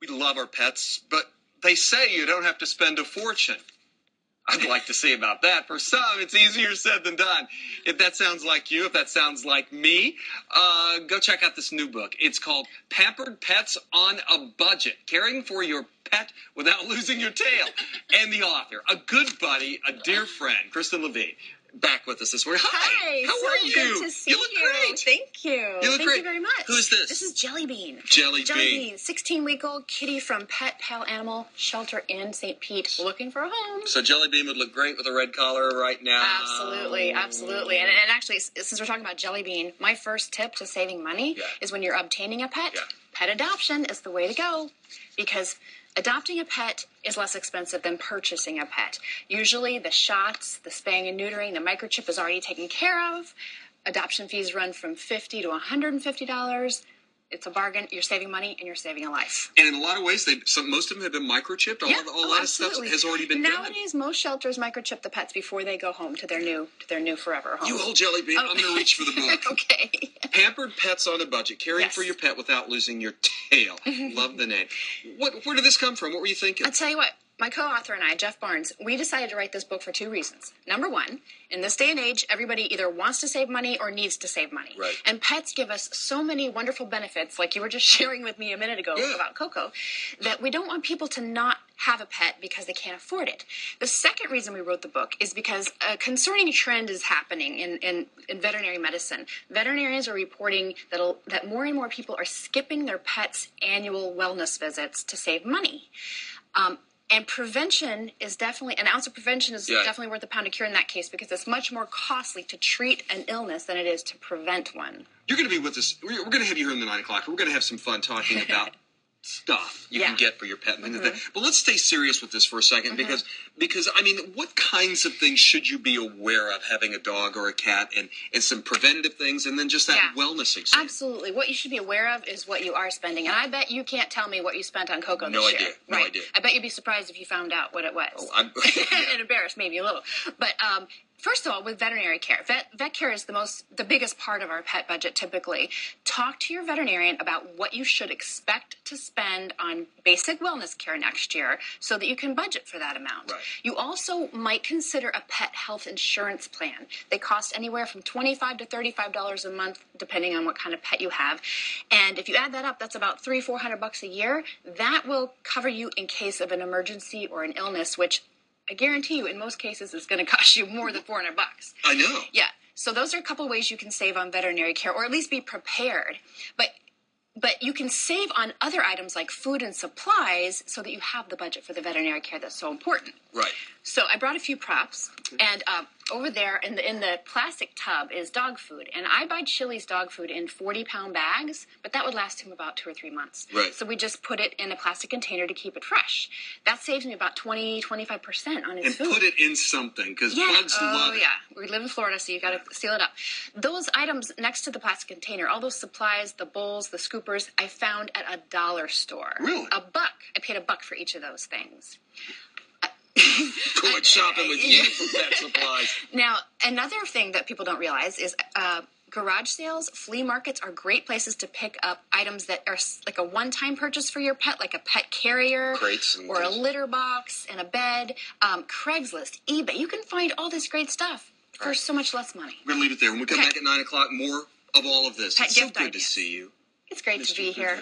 We love our pets, but they say you don't have to spend a fortune. I'd like to see about that. For some, it's easier said than done. If that sounds like you, if that sounds like me, go check out this new book. It's called Pampered Pets on a Budget, Caring for Your Pet Without Losing Your Tail. And the author, a good buddy, a dear friend, Kristen Levine, back with us this morning. Hi, how are you? Good to see you. Look great. Thank you. You look Thank great. you very much. Who's this? This is Jelly Bean. Jelly Bean. 16-week-old kitty from Pet Pal Animal Shelter in St. Pete, looking for a home. So Jelly Bean would look great with a red collar right now. Absolutely. And actually, since we're talking about Jelly Bean, my first tip to saving money is when you're obtaining a pet, pet adoption is the way to go, because adopting a pet is less expensive than purchasing a pet. Usually the shots, the spaying and neutering, the microchip is already taken care of. Adoption fees run from $50 to $150. It's a bargain. You're saving money and you're saving a life. And in a lot of ways, most of them have been microchipped. A lot of stuff has already been done. Nowadays, most shelters microchip the pets before they go home to their new forever home. You hold Jelly Bean. I'm going to reach for the book. Okay. Pampered Pets on a Budget, caring for your pet without losing your tail. Love the name. Where did this come from? What were you thinking? I'll tell you what. My co-author and I, Jeff Barnes, we decided to write this book for two reasons. Number one, in this day and age, everybody either wants to save money or needs to save money. Right. And pets give us so many wonderful benefits, like you were just sharing with me a minute ago about Coco, that we don't want people to not have a pet because they can't afford it. The second reason we wrote the book is because a concerning trend is happening in veterinary medicine. Veterinarians are reporting that more and more people are skipping their pets' annual wellness visits to save money. And prevention is definitely, an ounce of prevention is definitely worth a pound of cure in that case, because it's much more costly to treat an illness than it is to prevent one. You're going to be with us. We're going to have you here in the 9 o'clock. We're going to have some fun talking about stuff you can get for your pet. But let's stay serious with this for a second, because I mean, what kinds of things should you be aware of having a dog or a cat, and some preventative things, and then just that wellness exam? Absolutely. What you should be aware of is what you are spending. And I bet you can't tell me what you spent on Coco this year. No idea. I bet you'd be surprised if you found out what it was. Oh, and embarrassed maybe a little. But first of all, with veterinary care, vet care is the biggest part of our pet budget typically. Talk to your veterinarian about what you should expect to spend on basic wellness care next year so that you can budget for that amount. Right. You also might consider a pet health insurance plan. They cost anywhere from $25 to $35 a month, depending on what kind of pet you have. And if you add that up, that's about $300-400 a year. That will cover you in case of an emergency or an illness, which I guarantee you, in most cases, it's going to cost you more than $400. I know. Yeah. So those are a couple of ways you can save on veterinary care, or at least be prepared. But you can save on other items like food and supplies so that you have the budget for the veterinary care that's so important. Right. So I brought a few props, and over there in the plastic tub is dog food. And I buy Chili's dog food in 40-pound bags, but that would last him about 2 or 3 months. Right. So we just put it in a plastic container to keep it fresh. That saves me about 20-25% on his food. And put it in something, because bugs love it. We live in Florida, so you got to seal it up. Those items next to the plastic container, all those supplies, the bowls, the scoopers, I found at a dollar store. Really? $1. I paid $1 for each of those things. Going shopping with you for pet supplies. Now, another thing that people don't realize is garage sales, flea markets are great places to pick up items that are like a one-time purchase for your pet, like a pet carrier, crates or a litter box and a bed. Craigslist, eBay. You can find all this great stuff for so much less money. We're going to leave it there. When we come back at 9 o'clock, more of all of this. Pet It's so gift good ideas. to see you. It's great to be here.